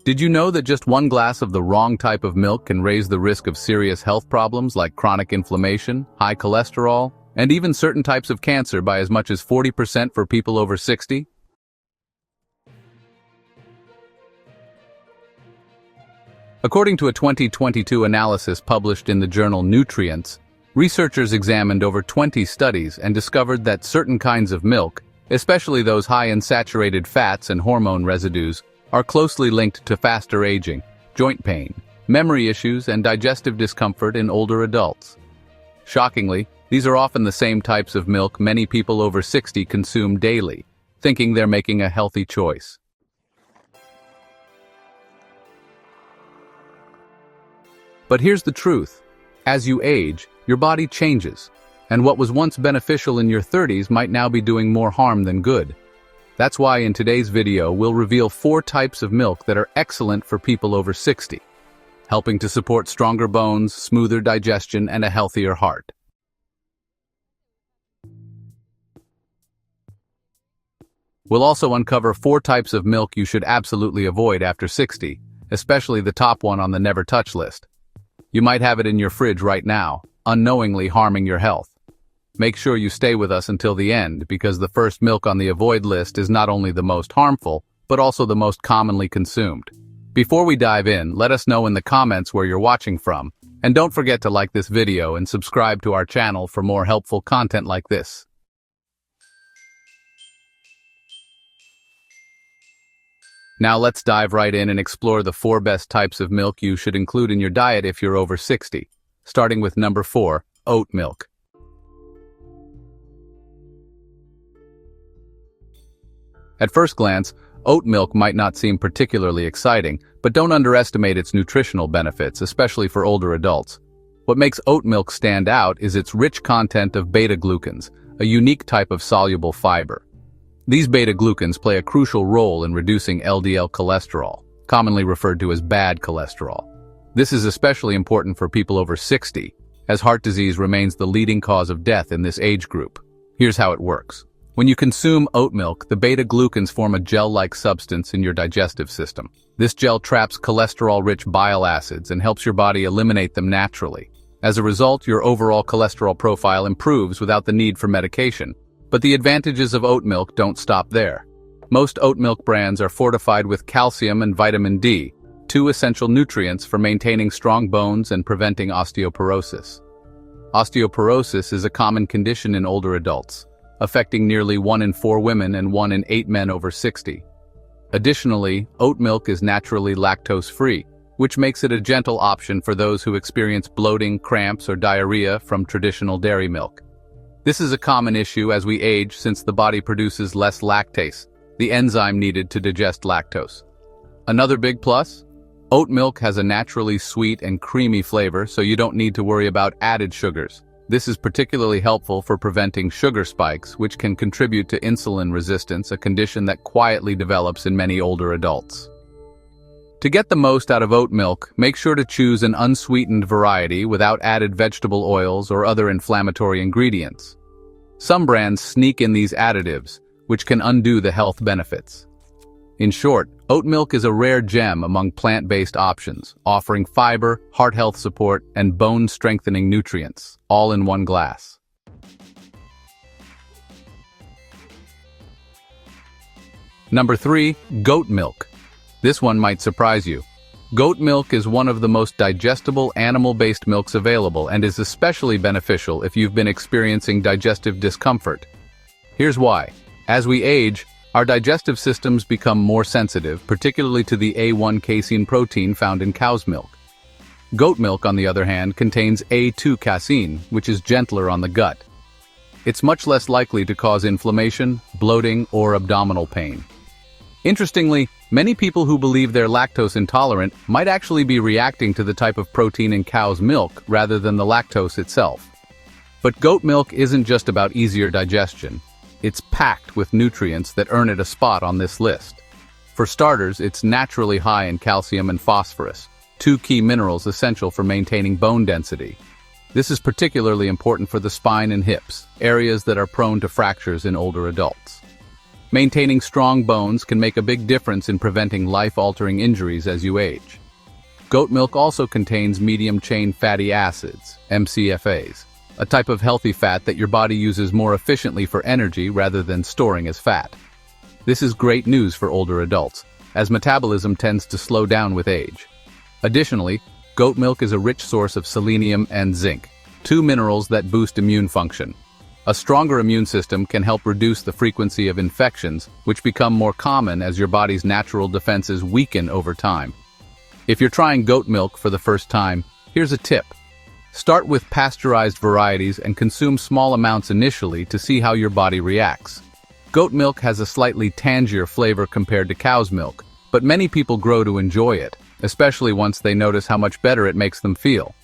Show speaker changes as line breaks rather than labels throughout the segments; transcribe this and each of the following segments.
Did you know that just one glass of the wrong type of milk can raise the risk of serious health problems like chronic inflammation, high cholesterol, and even certain types of cancer by as much as 40% for people over 60? According to a 2022 analysis published in the journal Nutrients, researchers examined over 20 studies and discovered that certain kinds of milk, especially those high in saturated fats and hormone residues, are closely linked to faster aging, joint pain, memory issues, and digestive discomfort in older adults. Shockingly, these are often the same types of milk many people over 60 consume daily, thinking they're making a healthy choice. But here's the truth. As you age, your body changes, and what was once beneficial in your 30s might now be doing more harm than good. That's why in today's video we'll reveal 4 types of milk that are excellent for people over 60, helping to support stronger bones, smoother digestion, and a healthier heart. We'll also uncover 4 types of milk you should absolutely avoid after 60, especially the top one on the never touch list. You might have it in your fridge right now, unknowingly harming your health. Make sure you stay with us until the end, because the first milk on the avoid list is not only the most harmful, but also the most commonly consumed. Before we dive in, let us know in the comments where you're watching from, and don't forget to like this video and subscribe to our channel for more helpful content like this. Now let's dive right in and explore the 4 best types of milk you should include in your diet if you're over 60, starting with number 4, oat milk. At first glance, oat milk might not seem particularly exciting, but don't underestimate its nutritional benefits, especially for older adults. What makes oat milk stand out is its rich content of beta-glucans, a unique type of soluble fiber. These beta-glucans play a crucial role in reducing LDL cholesterol, commonly referred to as bad cholesterol. This is especially important for people over 60, as heart disease remains the leading cause of death in this age group. Here's how it works. When you consume oat milk, the beta-glucans form a gel-like substance in your digestive system. This gel traps cholesterol-rich bile acids and helps your body eliminate them naturally. As a result, your overall cholesterol profile improves without the need for medication. But the advantages of oat milk don't stop there. Most oat milk brands are fortified with calcium and vitamin D, 2 essential nutrients for maintaining strong bones and preventing osteoporosis. Osteoporosis is a common condition in older adults, affecting nearly 1 in 4 women and 1 in 8 men over 60. Additionally, oat milk is naturally lactose-free, which makes it a gentle option for those who experience bloating, cramps, or diarrhea from traditional dairy milk. This is a common issue as we age since the body produces less lactase, the enzyme needed to digest lactose. Another big plus? Oat milk has a naturally sweet and creamy flavor, so you don't need to worry about added sugars. This is particularly helpful for preventing sugar spikes, which can contribute to insulin resistance, a condition that quietly develops in many older adults. To get the most out of oat milk, make sure to choose an unsweetened variety without added vegetable oils or other inflammatory ingredients. Some brands sneak in these additives, which can undo the health benefits. In short, oat milk is a rare gem among plant-based options, offering fiber, heart health support, and bone-strengthening nutrients, all in one glass. Number 3, goat milk. This one might surprise you. Goat milk is one of the most digestible animal-based milks available and is especially beneficial if you've been experiencing digestive discomfort. Here's why. As we age, our digestive systems become more sensitive, particularly to the A1 casein protein found in cow's milk. Goat milk, on the other hand, contains A2 casein, which is gentler on the gut. It's much less likely to cause inflammation, bloating, or abdominal pain. Interestingly, many people who believe they're lactose intolerant might actually be reacting to the type of protein in cow's milk rather than the lactose itself. But goat milk isn't just about easier digestion. It's packed with nutrients that earn it a spot on this list. For starters, it's naturally high in calcium and phosphorus, 2 key minerals essential for maintaining bone density. This is particularly important for the spine and hips, areas that are prone to fractures in older adults. Maintaining strong bones can make a big difference in preventing life-altering injuries as you age. Goat milk also contains medium-chain fatty acids, MCFAs, a type of healthy fat that your body uses more efficiently for energy rather than storing as fat. This is great news for older adults, as metabolism tends to slow down with age. Additionally, goat milk is a rich source of selenium and zinc, two minerals that boost immune function. A stronger immune system can help reduce the frequency of infections, which become more common as your body's natural defenses weaken over time. If you're trying goat milk for the first time, here's a tip. Start with pasteurized varieties and consume small amounts initially to see how your body reacts. Goat milk has a slightly tangier flavor compared to cow's milk, but many people grow to enjoy it, especially once they notice how much better it makes them feel.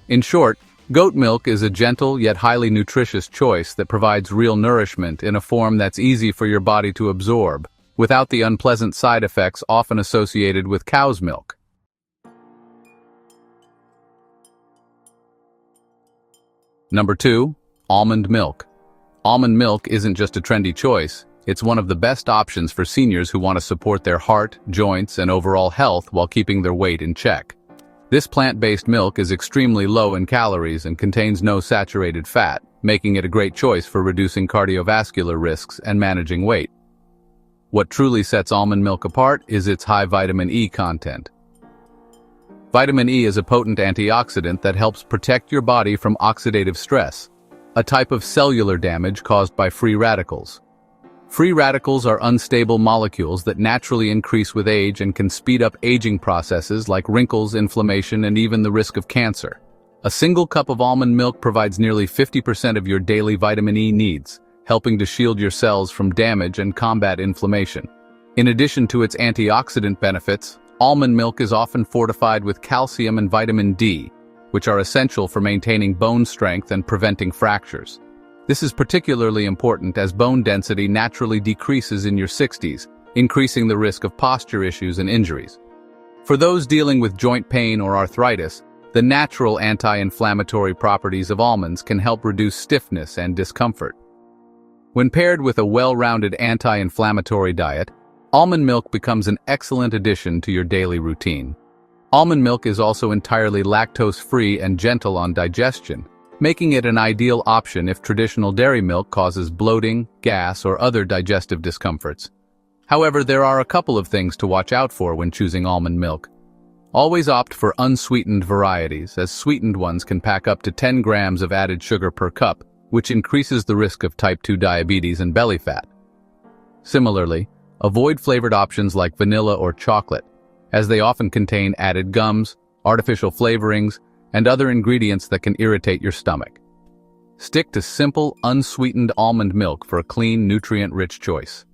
In short, goat milk is a gentle yet highly nutritious choice that provides real nourishment in a form that's easy for your body to absorb, without the unpleasant side effects often associated with cow's milk. Number 2. Almond milk. Almond milk isn't just a trendy choice, it's one of the best options for seniors who want to support their heart, joints, and overall health while keeping their weight in check. This plant-based milk is extremely low in calories and contains no saturated fat, making it a great choice for reducing cardiovascular risks and managing weight. What truly sets almond milk apart is its high vitamin E content. Vitamin E is a potent antioxidant that helps protect your body from oxidative stress, a type of cellular damage caused by free radicals. Free radicals are unstable molecules that naturally increase with age and can speed up aging processes like wrinkles, inflammation, and even the risk of cancer. A single cup of almond milk provides nearly 50% of your daily vitamin E needs, helping to shield your cells from damage and combat inflammation. In addition to its antioxidant benefits, almond milk is often fortified with calcium and vitamin D, which are essential for maintaining bone strength and preventing fractures. This is particularly important as bone density naturally decreases in your 60s, increasing the risk of posture issues and injuries. For those dealing with joint pain or arthritis, the natural anti-inflammatory properties of almonds can help reduce stiffness and discomfort. When paired with a well-rounded anti-inflammatory diet, almond milk becomes an excellent addition to your daily routine. Almond milk is also entirely lactose-free and gentle on digestion, making it an ideal option if traditional dairy milk causes bloating, gas, or other digestive discomforts. However, there are a couple of things to watch out for when choosing almond milk. Always opt for unsweetened varieties, as sweetened ones can pack up to 10 grams of added sugar per cup, which increases the risk of type 2 diabetes and belly fat. Similarly, avoid flavored options like vanilla or chocolate, as they often contain added gums, artificial flavorings, and other ingredients that can irritate your stomach. Stick to simple, unsweetened almond milk for a clean, nutrient-rich choice.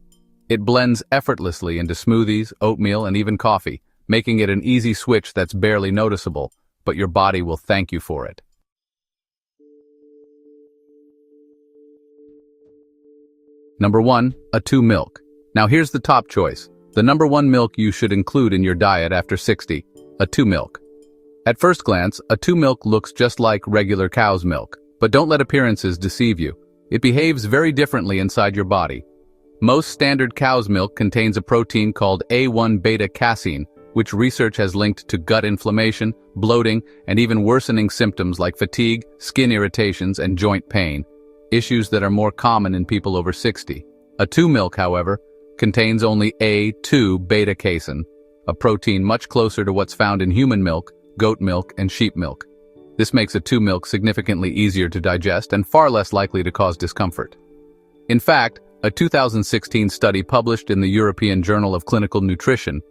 It blends effortlessly into smoothies, oatmeal, and even coffee, making it an easy switch that's barely noticeable, but your body will thank you for it. Number 1. Oat Milk. Now here's the top choice, the number 1 milk you should include in your diet after 60, Oat Milk. At first glance, Oat Milk looks just like regular cow's milk, but don't let appearances deceive you. It behaves very differently inside your body. Most standard cow's milk contains a protein called A1 beta-casein, which research has linked to gut inflammation, bloating, and even worsening symptoms like fatigue, skin irritations, and joint pain, issues that are more common in people over 60. Oat Milk, however, contains only A2 beta-casein, a protein much closer to what's found in human milk, goat milk, and sheep milk. This makes Oat Milk significantly easier to digest and far less likely to cause discomfort. In fact, a 2016 study published in the European Journal of Clinical Nutrition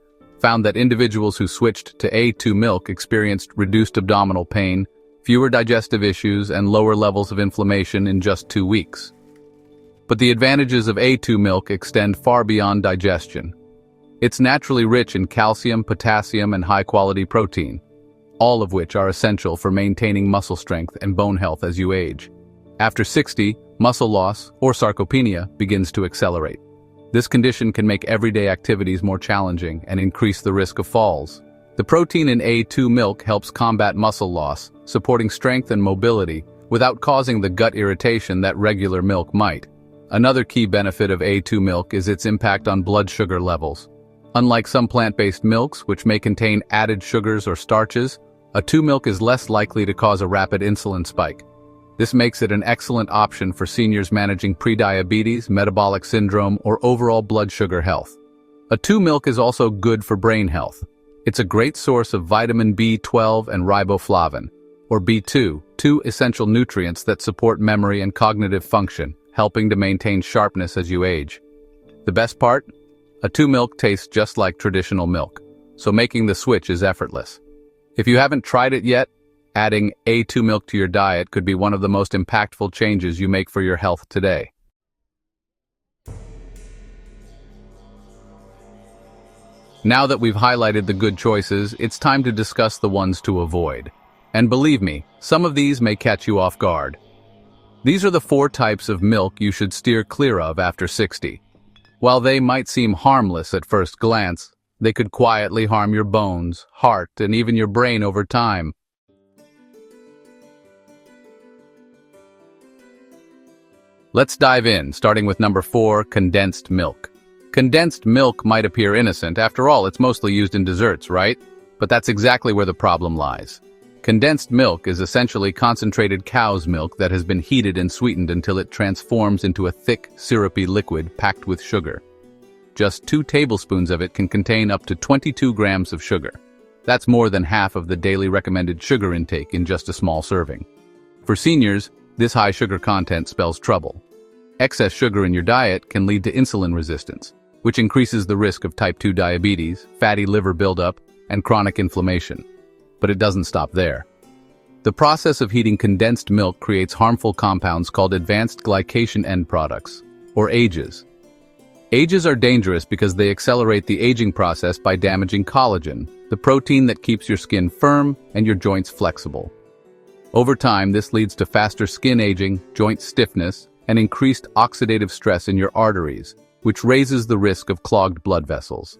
found that individuals who switched to Oat Milk experienced reduced abdominal pain, fewer digestive issues, and lower levels of inflammation in just 2 weeks. But the advantages of Oat Milk extend far beyond digestion. It's naturally rich in calcium, potassium, and high-quality protein, all of which are essential for maintaining muscle strength and bone health as you age. After 60, muscle loss, or sarcopenia, begins to accelerate. This condition can make everyday activities more challenging and increase the risk of falls. The protein in Oat Milk helps combat muscle loss, supporting strength and mobility without causing the gut irritation that regular milk might. Another key benefit of A2 milk is its impact on blood sugar levels. Unlike some plant-based milks, which may contain added sugars or starches, A2 milk is less likely to cause a rapid insulin spike. This makes it an excellent option for seniors managing prediabetes, metabolic syndrome, or overall blood sugar health. A2 milk is also good for brain health. It's a great source of vitamin B12 and riboflavin, or B2, two essential nutrients that support memory and cognitive function, helping to maintain sharpness as you age. The best part? A2 milk tastes just like traditional milk, so making the switch is effortless. If you haven't tried it yet, adding A2 milk to your diet could be one of the most impactful changes you make for your health today. Now that we've highlighted the good choices, it's time to discuss the ones to avoid. And believe me, some of these may catch you off guard. These are the 4 types of milk you should steer clear of after 60. While they might seem harmless at first glance, they could quietly harm your bones, heart, and even your brain over time. Let's dive in, starting with number 4, condensed milk. Condensed milk might appear innocent. After all, it's mostly used in desserts, right? But that's exactly where the problem lies. Condensed milk is essentially concentrated cow's milk that has been heated and sweetened until it transforms into a thick, syrupy liquid packed with sugar. Just 2 tablespoons of it can contain up to 22 grams of sugar. That's more than half of the daily recommended sugar intake in just a small serving. For seniors, this high sugar content spells trouble. Excess sugar in your diet can lead to insulin resistance, which increases the risk of type 2 diabetes, fatty liver buildup, and chronic inflammation. But it doesn't stop there. The process of heating condensed milk creates harmful compounds called advanced glycation end products, or AGEs. AGEs are dangerous because they accelerate the aging process by damaging collagen, the protein that keeps your skin firm and your joints flexible. Over time, this leads to faster skin aging, joint stiffness, and increased oxidative stress in your arteries, which raises the risk of clogged blood vessels.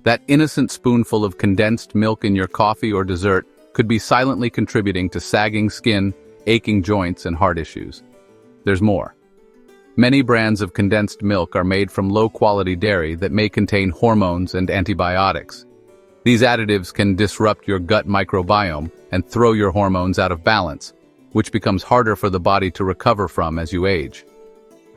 That innocent spoonful of condensed milk in your coffee or dessert could be silently contributing to sagging skin, aching joints, and heart issues. There's more. Many brands of condensed milk are made from low-quality dairy that may contain hormones and antibiotics. These additives can disrupt your gut microbiome and throw your hormones out of balance, which becomes harder for the body to recover from as you age.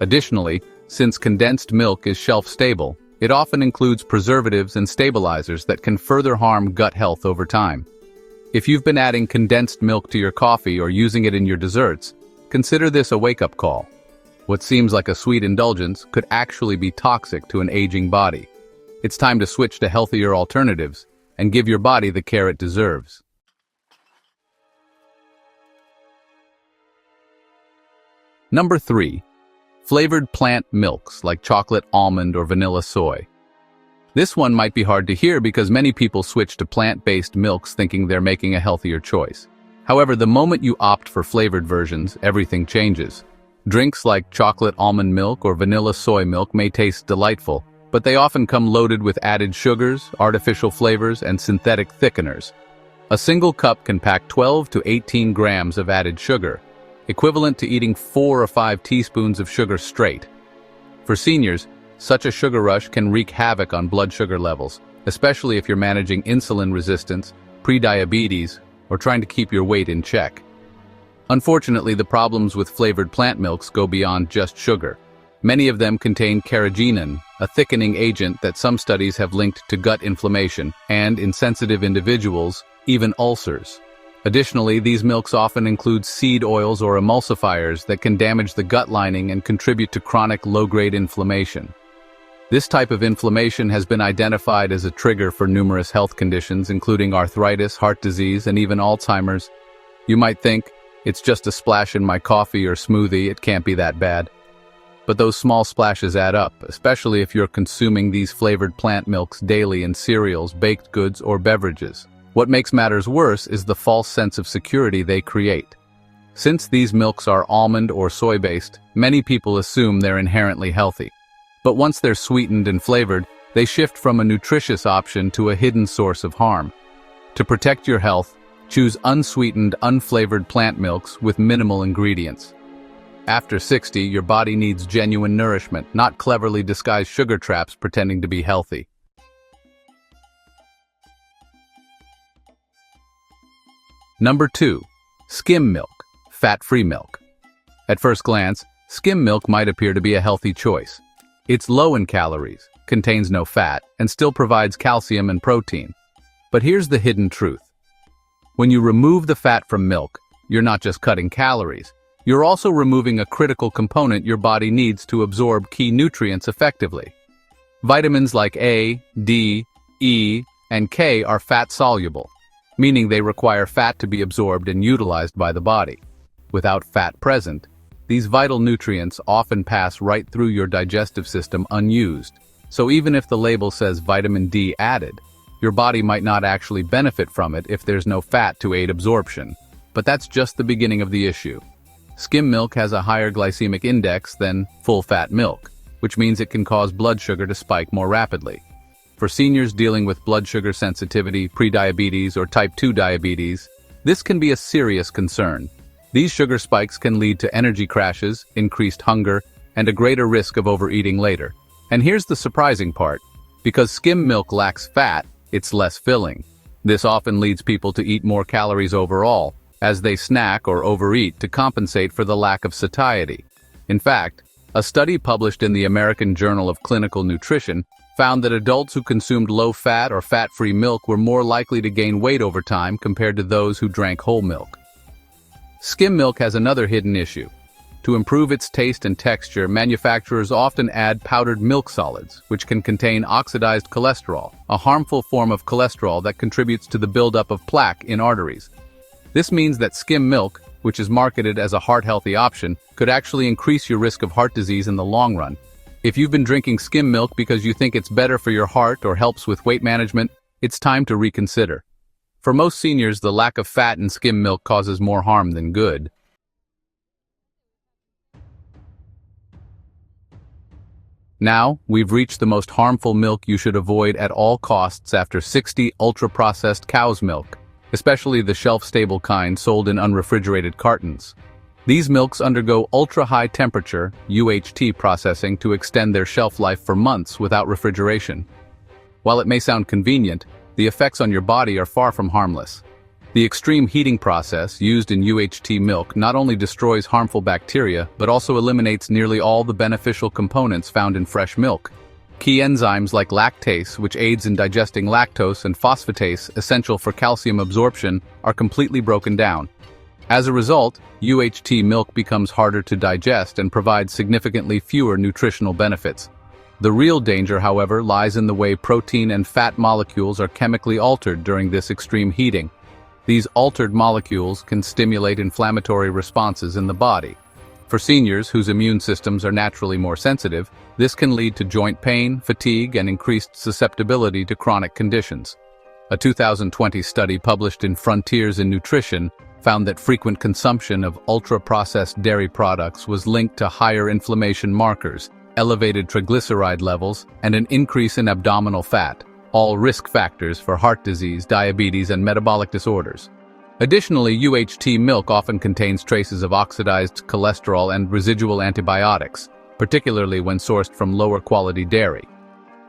Additionally, since condensed milk is shelf-stable, it often includes preservatives and stabilizers that can further harm gut health over time. If you've been adding condensed milk to your coffee or using it in your desserts, consider this a wake-up call. What seems like a sweet indulgence could actually be toxic to an aging body. It's time to switch to healthier alternatives and give your body the care it deserves. Number 3. Flavored plant milks like chocolate, almond, or vanilla soy. This one might be hard to hear because many people switch to plant-based milks thinking they're making a healthier choice. However, the moment you opt for flavored versions, everything changes. Drinks like chocolate almond milk or vanilla soy milk may taste delightful, but they often come loaded with added sugars, artificial flavors, and synthetic thickeners. A single cup can pack 12 to 18 grams of added sugar, equivalent to eating 4 or 5 teaspoons of sugar straight. For seniors, such a sugar rush can wreak havoc on blood sugar levels, especially if you're managing insulin resistance, prediabetes, or trying to keep your weight in check. Unfortunately, the problems with flavored plant milks go beyond just sugar. Many of them contain carrageenan, a thickening agent that some studies have linked to gut inflammation and, in sensitive individuals, even ulcers. Additionally, these milks often include seed oils or emulsifiers that can damage the gut lining and contribute to chronic low-grade inflammation. This type of inflammation has been identified as a trigger for numerous health conditions, including arthritis, heart disease, and even Alzheimer's. You might think, it's just a splash in my coffee or smoothie, it can't be that bad. But those small splashes add up, especially if you're consuming these flavored plant milks daily in cereals, baked goods, or beverages. What makes matters worse is the false sense of security they create. Since these milks are almond or soy-based, many people assume they're inherently healthy. But once they're sweetened and flavored, they shift from a nutritious option to a hidden source of harm. To protect your health, choose unsweetened, unflavored plant milks with minimal ingredients. After 60, your body needs genuine nourishment, not cleverly disguised sugar traps pretending to be healthy. Number 2. Skim milk, fat-free milk. At first glance, skim milk might appear to be a healthy choice. It's low in calories, contains no fat, and still provides calcium and protein. But here's the hidden truth. When you remove the fat from milk, you're not just cutting calories. You're also removing a critical component your body needs to absorb key nutrients effectively. Vitamins like A, D, E, and K are fat-soluble, meaning they require fat to be absorbed and utilized by the body. Without fat present, these vital nutrients often pass right through your digestive system unused. So even if the label says vitamin D added, your body might not actually benefit from it if there's no fat to aid absorption. But that's just the beginning of the issue. Skim milk has a higher glycemic index than full-fat milk, which means it can cause blood sugar to spike more rapidly. For seniors dealing with blood sugar sensitivity, prediabetes, or type 2 diabetes, this can be a serious concern. These sugar spikes can lead to energy crashes, increased hunger, and a greater risk of overeating later. And here's the surprising part. Because skim milk lacks fat, it's less filling. This often leads people to eat more calories overall, as they snack or overeat to compensate for the lack of satiety. In fact, a study published in the American Journal of Clinical Nutrition found that adults who consumed low-fat or fat-free milk were more likely to gain weight over time compared to those who drank whole milk. Skim milk has another hidden issue. To improve its taste and texture, manufacturers often add powdered milk solids, which can contain oxidized cholesterol, a harmful form of cholesterol that contributes to the buildup of plaque in arteries. This means that skim milk, which is marketed as a heart-healthy option, could actually increase your risk of heart disease in the long run. If you've been drinking skim milk because you think it's better for your heart or helps with weight management, it's time to reconsider. For most seniors, the lack of fat in skim milk causes more harm than good. Now, we've reached the most harmful milk you should avoid at all costs after 60 ultra-processed cow's milk, especially the shelf-stable kind sold in unrefrigerated cartons. These milks undergo ultra-high temperature, UHT processing to extend their shelf life for months without refrigeration. While it may sound convenient, the effects on your body are far from harmless. The extreme heating process used in UHT milk not only destroys harmful bacteria, but also eliminates nearly all the beneficial components found in fresh milk. Key enzymes like lactase, which aids in digesting lactose, and phosphatase, essential for calcium absorption, are completely broken down. As a result, UHT milk becomes harder to digest and provides significantly fewer nutritional benefits. The real danger, however, lies in the way protein and fat molecules are chemically altered during this extreme heating. These altered molecules can stimulate inflammatory responses in the body. For seniors whose immune systems are naturally more sensitive, this can lead to joint pain, fatigue, and increased susceptibility to chronic conditions. A 2020 study published in Frontiers in Nutrition found that frequent consumption of ultra-processed dairy products was linked to higher inflammation markers, elevated triglyceride levels, and an increase in abdominal fat, all risk factors for heart disease, diabetes, and metabolic disorders. Additionally, UHT milk often contains traces of oxidized cholesterol and residual antibiotics, particularly when sourced from lower-quality dairy.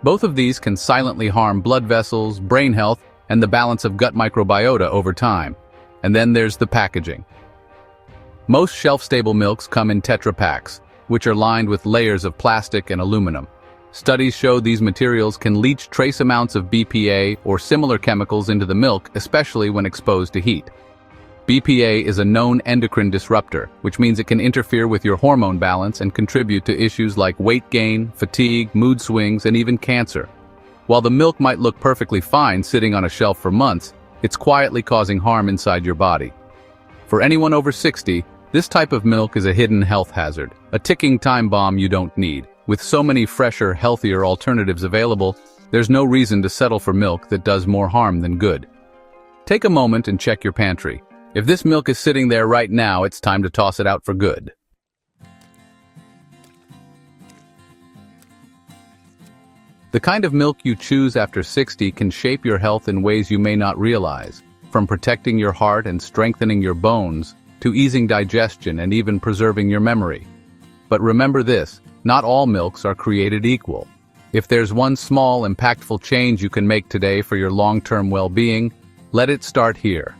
Both of these can silently harm blood vessels, brain health, and the balance of gut microbiota over time. And then there's the packaging. Most shelf-stable milks come in Tetra Paks, which are lined with layers of plastic and aluminum. Studies show these materials can leach trace amounts of BPA or similar chemicals into the milk, especially when exposed to heat. BPA is a known endocrine disruptor, which means it can interfere with your hormone balance and contribute to issues like weight gain, fatigue, mood swings, and even cancer. While the milk might look perfectly fine sitting on a shelf for months, it's quietly causing harm inside your body. For anyone over 60, this type of milk is a hidden health hazard, a ticking time bomb you don't need. With so many fresher, healthier alternatives available, there's no reason to settle for milk that does more harm than good. Take a moment and check your pantry. If this milk is sitting there right now, it's time to toss it out for good. The kind of milk you choose after 60 can shape your health in ways you may not realize, from protecting your heart and strengthening your bones, to easing digestion and even preserving your memory. But remember this, not all milks are created equal. If there's one small, impactful change you can make today for your long-term well-being, let it start here.